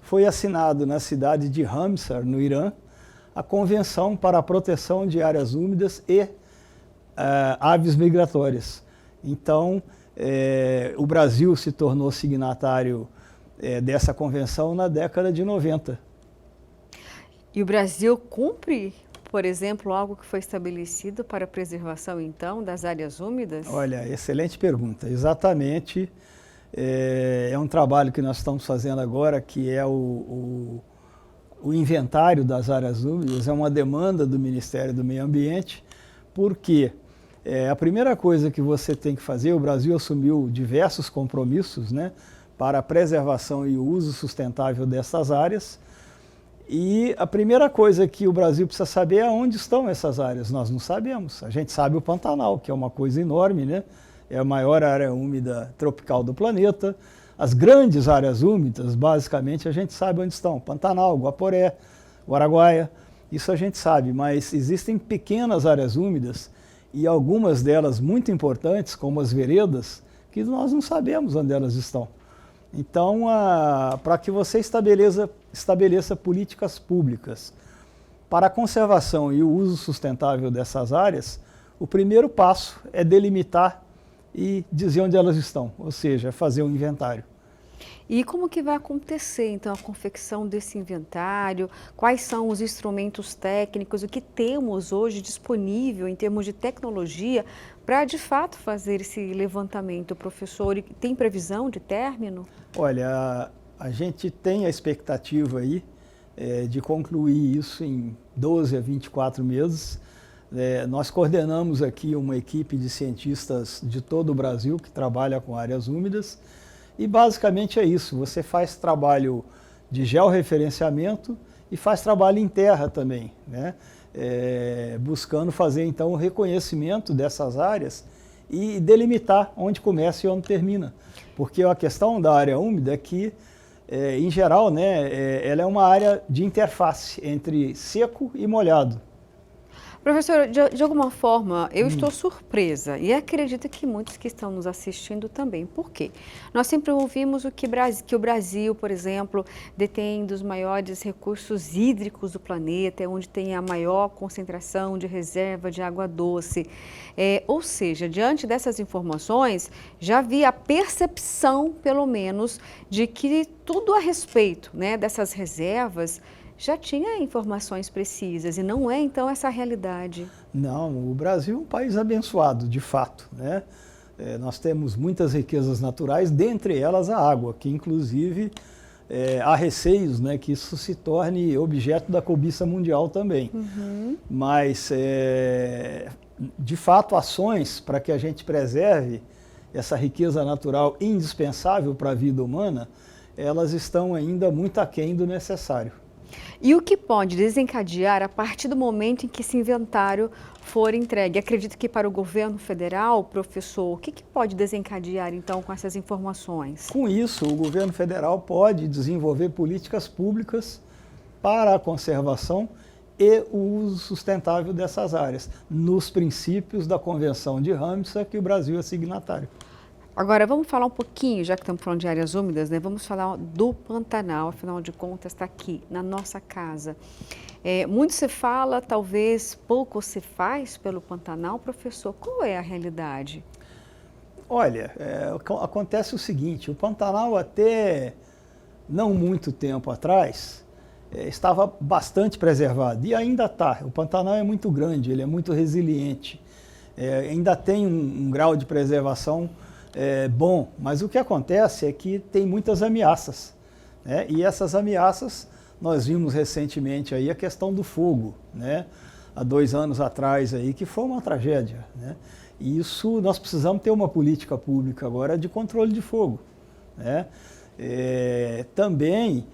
foi assinado na cidade de Ramsar, no Irã, a Convenção para a Proteção de Áreas Úmidas e Aves Migratórias. Então, o Brasil se tornou signatário dessa convenção na década de 90. E o Brasil cumpre, por exemplo, algo que foi estabelecido para a preservação, então, das áreas úmidas? Olha, excelente pergunta. Exatamente, é um trabalho que nós estamos fazendo agora, que é o inventário das áreas úmidas, é uma demanda do Ministério do Meio Ambiente, porque a primeira coisa que você tem que fazer, o Brasil assumiu diversos compromissos, né, para a preservação e o uso sustentável dessas áreas, e a primeira coisa que o Brasil precisa saber é onde estão essas áreas. Nós não sabemos. A gente sabe o Pantanal, que é uma coisa enorme, né? É a maior área úmida tropical do planeta. As grandes áreas úmidas, basicamente, a gente sabe onde estão. Pantanal, Guaporé, o Araguaia, isso a gente sabe. Mas existem pequenas áreas úmidas e algumas delas muito importantes, como as veredas, que nós não sabemos onde elas estão. Então, para que você estabeleça políticas públicas para a conservação e o uso sustentável dessas áreas, o primeiro passo é delimitar e dizer onde elas estão, ou seja, fazer um inventário. E como que vai acontecer, então, a confecção desse inventário? Quais são os instrumentos técnicos, o que temos hoje disponível em termos de tecnologia para, de fato, fazer esse levantamento, professor? E tem previsão de término? Olha, a gente tem a expectativa aí de concluir isso em 12 a 24 meses. Nós coordenamos aqui uma equipe de cientistas de todo o Brasil que trabalha com áreas úmidas. E basicamente é isso, você faz trabalho de georreferenciamento e faz trabalho em terra também, né? Buscando fazer então o reconhecimento dessas áreas e delimitar onde começa e onde termina. Porque a questão da área úmida é que, em geral, né, ela é uma área de interface entre seco e molhado. Professor, de alguma forma, eu estou surpresa e acredito que muitos que estão nos assistindo também. Por quê? Nós sempre ouvimos que o Brasil, por exemplo, detém dos maiores recursos hídricos do planeta, é onde tem a maior concentração de reserva de água doce. Ou seja, diante dessas informações, já havia a percepção, pelo menos, de que tudo a respeito, né, dessas reservas já tinha informações precisas e não é, então, essa a realidade. Não, o Brasil é um país abençoado, de fato, né? Nós temos muitas riquezas naturais, dentre elas a água, que inclusive há receios, né, que isso se torne objeto da cobiça mundial também. Mas, de fato, ações para que a gente preserve essa riqueza natural indispensável para a vida humana, elas estão ainda muito aquém do necessário. E o que pode desencadear a partir do momento em que esse inventário for entregue? Acredito que para o governo federal, professor, o que pode desencadear então com essas informações? Com isso, o governo federal pode desenvolver políticas públicas para a conservação e o uso sustentável dessas áreas, nos princípios da Convenção de Ramsar, que o Brasil é signatário. Agora, vamos falar um pouquinho, já que estamos falando de áreas úmidas, né? Vamos falar do Pantanal, afinal de contas está aqui, na nossa casa. Muito se fala, talvez pouco se faz pelo Pantanal. Professor, qual é a realidade? Olha, acontece o seguinte, o Pantanal até não muito tempo atrás estava bastante preservado e ainda está. O Pantanal é muito grande, ele é muito resiliente, ainda tem um grau de preservação bom, mas o que acontece é que tem muitas ameaças, né? E essas ameaças, nós vimos recentemente aí a questão do fogo, né? Há 2 anos atrás aí, que foi uma tragédia, né? E isso, nós precisamos ter uma política pública agora de controle de fogo, né? Também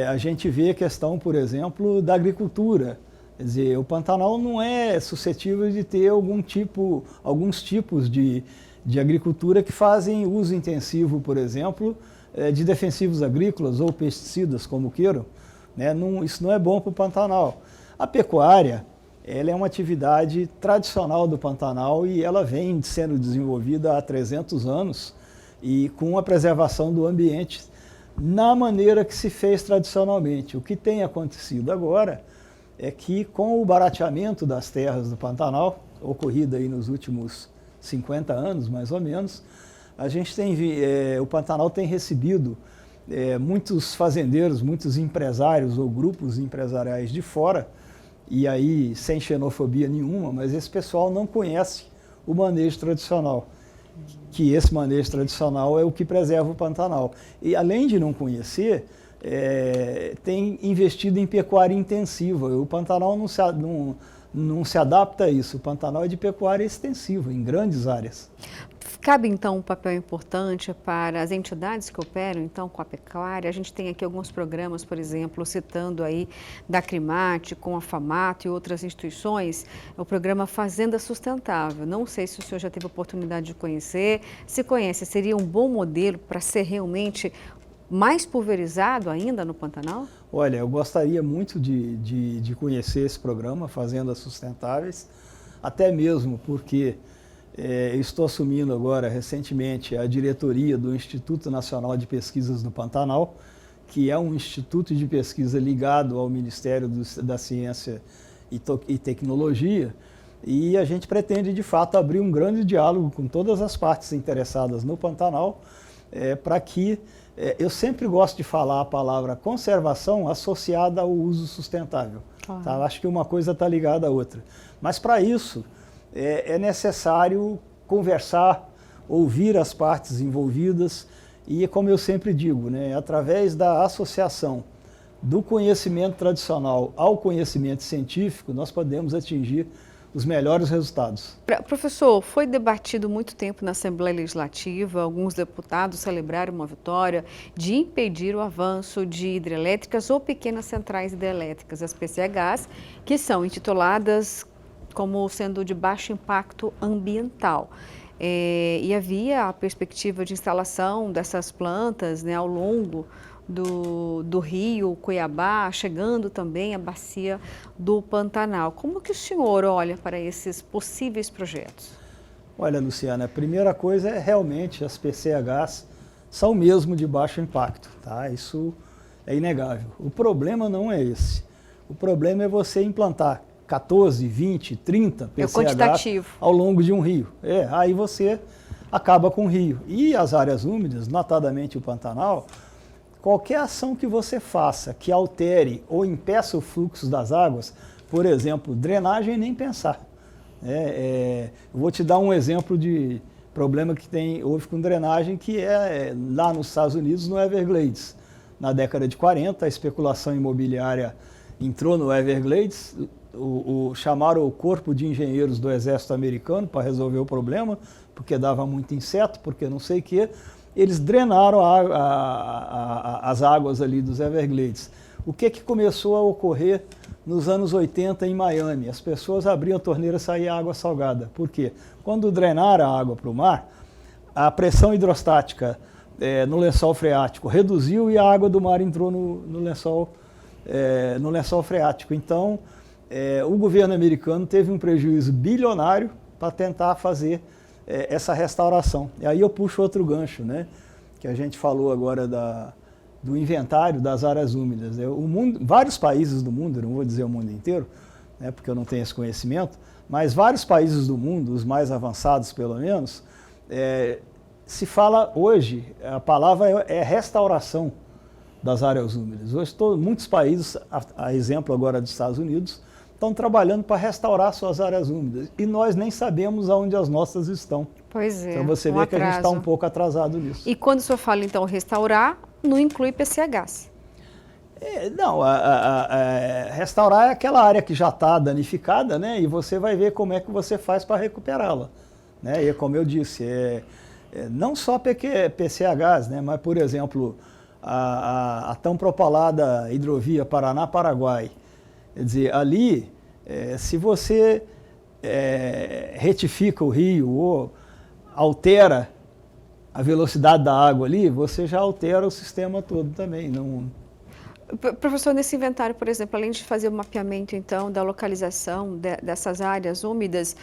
a gente vê a questão, por exemplo, da agricultura. Quer dizer, o Pantanal não é suscetível de ter alguns tipos de agricultura que fazem uso intensivo, por exemplo, de defensivos agrícolas ou pesticidas, como queiram, né? Isso não é bom para o Pantanal. A pecuária, ela é uma atividade tradicional do Pantanal e ela vem sendo desenvolvida há 300 anos e com a preservação do ambiente na maneira que se fez tradicionalmente. O que tem acontecido agora é que, com o barateamento das terras do Pantanal, ocorrido aí nos últimos 50 anos, mais ou menos, a gente o Pantanal tem recebido muitos fazendeiros, muitos empresários ou grupos empresariais de fora, e aí sem xenofobia nenhuma, mas esse pessoal não conhece o manejo tradicional, que esse manejo tradicional é o que preserva o Pantanal. E além de não conhecer, tem investido em pecuária intensiva. O Pantanal não se adapta a isso. O Pantanal é de pecuária extensiva, em grandes áreas. Cabe, então, um papel importante para as entidades que operam, então, com a pecuária. A gente tem aqui alguns programas, por exemplo, citando aí da Crimate, com a Famato e outras instituições, o programa Fazenda Sustentável. Não sei se o senhor já teve a oportunidade de conhecer. Se conhece, seria um bom modelo para ser realmente mais pulverizado ainda no Pantanal? Olha, eu gostaria muito de conhecer esse programa, Fazendas Sustentáveis, até mesmo porque eu estou assumindo agora, recentemente, a diretoria do Instituto Nacional de Pesquisas do Pantanal, que é um instituto de pesquisa ligado ao Ministério da Ciência e Tecnologia, e a gente pretende, de fato, abrir um grande diálogo com todas as partes interessadas no Pantanal, para que eu sempre gosto de falar a palavra conservação associada ao uso sustentável. Tá? Acho que uma coisa está ligada à outra. Mas, para isso, é necessário conversar, ouvir as partes envolvidas e, como eu sempre digo, né, através da associação do conhecimento tradicional ao conhecimento científico, nós podemos atingir os melhores resultados. Professor, foi debatido muito tempo na Assembleia Legislativa, alguns deputados celebraram uma vitória de impedir o avanço de hidrelétricas ou pequenas centrais hidrelétricas, as PCHs, que são intituladas como sendo de baixo impacto ambiental. E havia a perspectiva de instalação dessas plantas, né, ao longo do rio Cuiabá, chegando também à bacia do Pantanal. Como que o senhor olha para esses possíveis projetos? Olha, Luciana, a primeira coisa é realmente as PCHs são mesmo de baixo impacto, tá? Isso é inegável. O problema não é esse. O problema é você implantar 14, 20, 30 PCHs ao longo de um rio. Aí você acaba com o rio. E as áreas úmidas, notadamente o Pantanal, qualquer ação que você faça que altere ou impeça o fluxo das águas, por exemplo, drenagem, nem pensar. Eu vou te dar um exemplo de problema que houve com drenagem, que é lá nos Estados Unidos, no Everglades. Na década de 40, a especulação imobiliária entrou no Everglades, chamaram o Corpo de Engenheiros do Exército Americano para resolver o problema, porque dava muito inseto, porque não sei o quê. Eles drenaram as águas ali dos Everglades. O que começou a ocorrer nos anos 80 em Miami? As pessoas abriam a torneira e saía água salgada. Por quê? Quando drenaram a água para o mar, a pressão hidrostática no lençol freático reduziu e a água do mar entrou no lençol freático. Então, o governo americano teve um prejuízo bilionário para tentar fazer essa restauração. E aí eu puxo outro gancho, né? Que a gente falou agora do inventário das áreas úmidas. Vários países do mundo, não vou dizer o mundo inteiro, né, porque eu não tenho esse conhecimento, mas vários países do mundo, os mais avançados pelo menos, se fala hoje, a palavra é restauração das áreas úmidas. Hoje muitos países, a exemplo agora dos Estados Unidos, estão trabalhando para restaurar suas áreas úmidas. E nós nem sabemos aonde as nossas estão. Pois é. Então você vê que a gente está um pouco atrasado nisso. E quando o senhor fala, então, restaurar, não inclui PCHs? Restaurar é aquela área que já está danificada, né? E você vai ver como é que você faz para recuperá-la. Né? E como eu disse, não só PCHs, né? Mas, por exemplo, a tão propalada hidrovia Paraná-Paraguai. Quer dizer, ali, se você retifica o rio ou altera a velocidade da água ali, você já altera o sistema todo também. Professor, nesse inventário, por exemplo, além de fazer o mapeamento, então, da localização dessas áreas úmidas,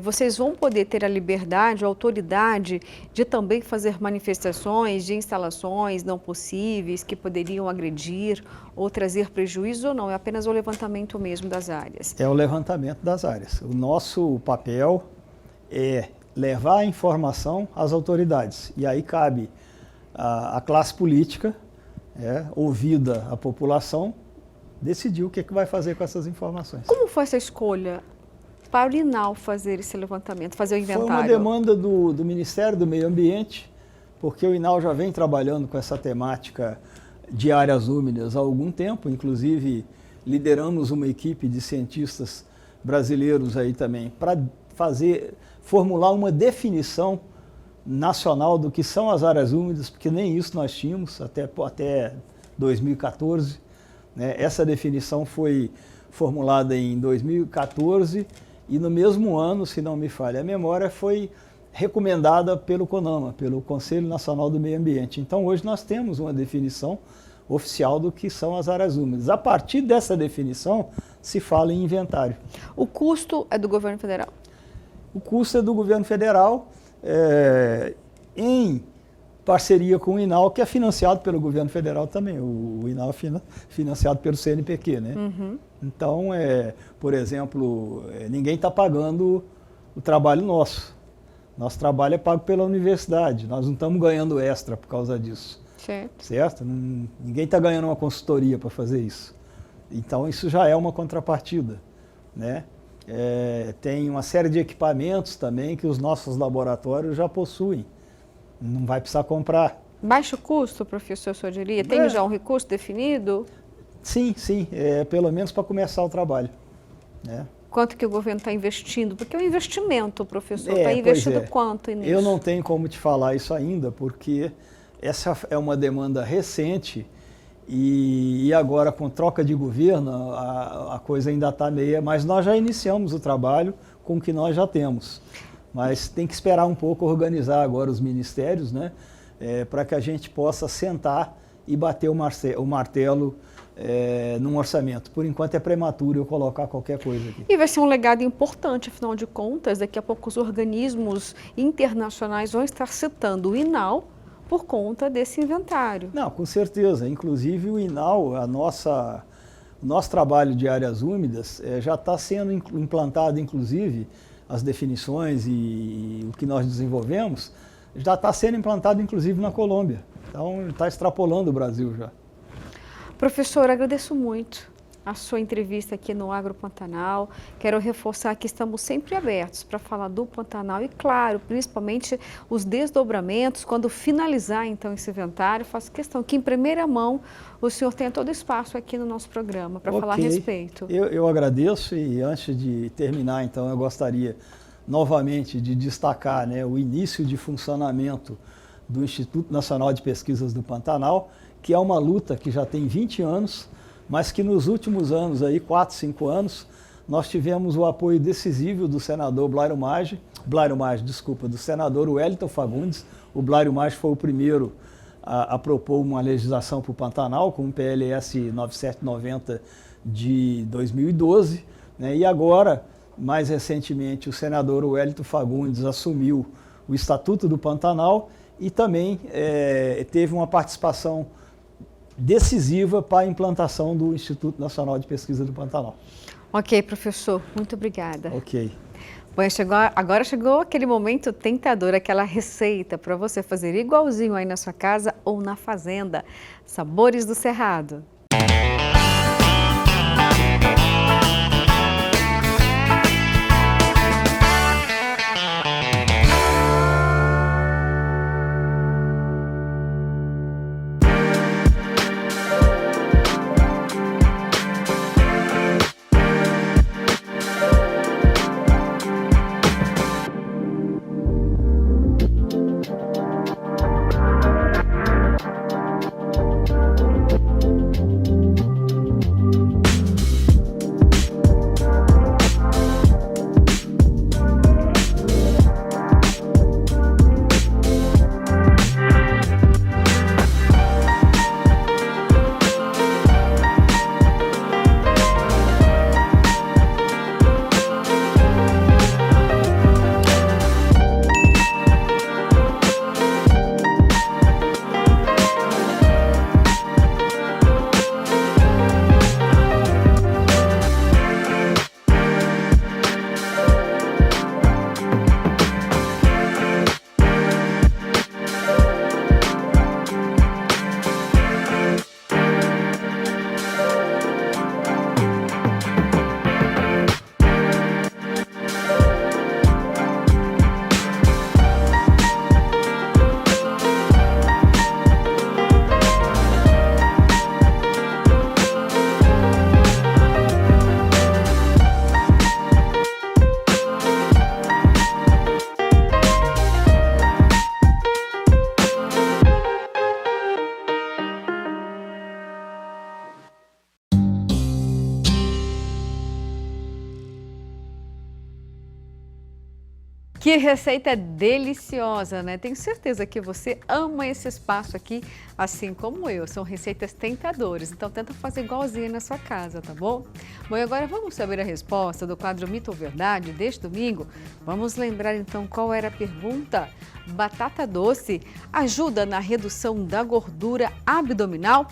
vocês vão poder ter a liberdade, a autoridade de também fazer manifestações de instalações não possíveis que poderiam agredir ou trazer prejuízo ou não? É apenas o levantamento mesmo das áreas? É o levantamento das áreas. O nosso papel é levar a informação às autoridades. E aí cabe a classe política, ouvida a população, decidir o que vai fazer com essas informações. Como foi essa escolha para o INAL fazer esse levantamento, fazer o inventário? Foi uma demanda do Ministério do Meio Ambiente, porque o INAL já vem trabalhando com essa temática de áreas úmidas há algum tempo, inclusive lideramos uma equipe de cientistas brasileiros aí também, para formular uma definição nacional do que são as áreas úmidas, porque nem isso nós tínhamos até 2014. Né? Essa definição foi formulada em 2014 e no mesmo ano, se não me falha a memória, foi recomendada pelo CONAMA, pelo Conselho Nacional do Meio Ambiente. Então hoje nós temos uma definição oficial do que são as áreas úmidas. A partir dessa definição, se fala em inventário. O custo é do governo federal? O custo é do governo federal, em parceria com o INAL, que é financiado pelo governo federal também. O INAL é financiado pelo CNPq, né? Uhum. Então, por exemplo, ninguém está pagando o trabalho nosso. Nosso trabalho é pago pela universidade. Nós não estamos ganhando extra por causa disso. Certo? Ninguém está ganhando uma consultoria para fazer isso. Então, isso já é uma contrapartida, né? Tem uma série de equipamentos também que os nossos laboratórios já possuem. Não vai precisar comprar. Baixo custo, professor, o senhor diria? Tem já um recurso definido? Sim. Pelo menos para começar o trabalho, né? Quanto que o governo está investindo? Porque é um investimento, professor. Está investindo quanto nisso? Eu não tenho como te falar isso ainda, porque essa é uma demanda recente e agora com troca de governo a coisa ainda está meia, mas nós já iniciamos o trabalho com o que nós já temos. Mas tem que esperar um pouco, organizar agora os ministérios, né, para que a gente possa sentar e bater o martelo num orçamento. Por enquanto é prematuro eu colocar qualquer coisa aqui. E vai ser um legado importante, afinal de contas, daqui a pouco os organismos internacionais vão estar citando o INAL por conta desse inventário. Não, com certeza. Inclusive o INAL, o nosso trabalho de áreas úmidas já está sendo implantado, inclusive, as definições e o que nós desenvolvemos, já está sendo implantado, inclusive, na Colômbia. Então, está extrapolando o Brasil já. Professor, agradeço muito a sua entrevista aqui no Agro Pantanal. Quero reforçar que estamos sempre abertos para falar do Pantanal e, claro, principalmente os desdobramentos. Quando finalizar, então, esse inventário, faço questão que, em primeira mão, o senhor tenha todo o espaço aqui no nosso programa para falar a respeito. Eu agradeço e, antes de terminar, então, eu gostaria novamente de destacar, né, o início de funcionamento do Instituto Nacional de Pesquisas do Pantanal, que é uma luta que já tem 20 anos, mas que nos últimos anos, 4, 5 anos, nós tivemos o apoio decisivo do senador do senador Wellington Fagundes. O Blário Maggi foi o primeiro a propor uma legislação para o Pantanal, com o PLS 9790 de 2012, né? E agora, mais recentemente, o senador Wellington Fagundes assumiu o Estatuto do Pantanal e também teve uma participação decisiva para a implantação do Instituto Nacional de Pesquisa do Pantanal. Ok, professor, muito obrigada. Ok. Bom, agora chegou aquele momento tentador, aquela receita para você fazer igualzinho aí na sua casa ou na fazenda. Sabores do Cerrado. Que receita deliciosa, né? Tenho certeza que você ama esse espaço aqui, assim como eu. São receitas tentadoras, então tenta fazer igualzinho na sua casa, tá bom? Bom, e agora vamos saber a resposta do quadro Mito ou Verdade deste domingo? Vamos lembrar então qual era a pergunta? Batata doce ajuda na redução da gordura abdominal?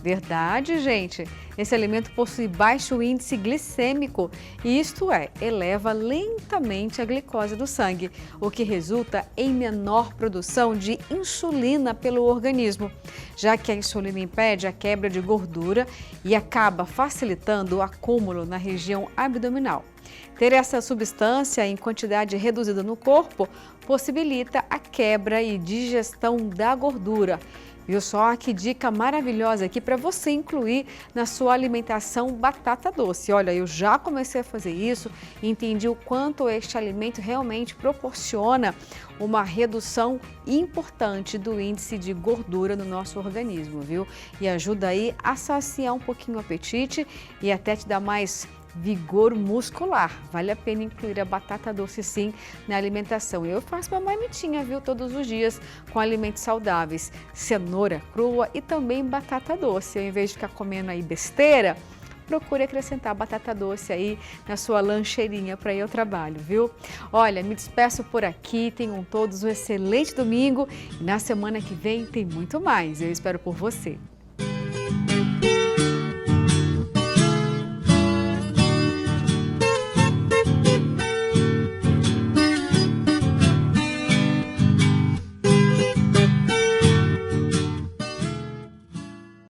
Verdade, gente. Esse alimento possui baixo índice glicêmico e isto é, eleva lentamente a glicose do sangue, o que resulta em menor produção de insulina pelo organismo, já que a insulina impede a quebra de gordura e acaba facilitando o acúmulo na região abdominal. Ter essa substância em quantidade reduzida no corpo possibilita a quebra e digestão da gordura. Viu só que dica maravilhosa aqui para você incluir na sua alimentação batata doce. Olha, eu já comecei a fazer isso e entendi o quanto este alimento realmente proporciona uma redução importante do índice de gordura no nosso organismo, viu? E ajuda aí a saciar um pouquinho o apetite e até te dar mais vigor muscular. Vale a pena incluir a batata doce sim na alimentação. Eu faço uma marmitinha, viu, todos os dias com alimentos saudáveis, cenoura crua e também batata doce. Ao invés de ficar comendo aí besteira, procure acrescentar batata doce aí na sua lancheirinha para ir ao trabalho, viu? Olha, me despeço por aqui, tenham todos um excelente domingo e na semana que vem tem muito mais. Eu espero por você.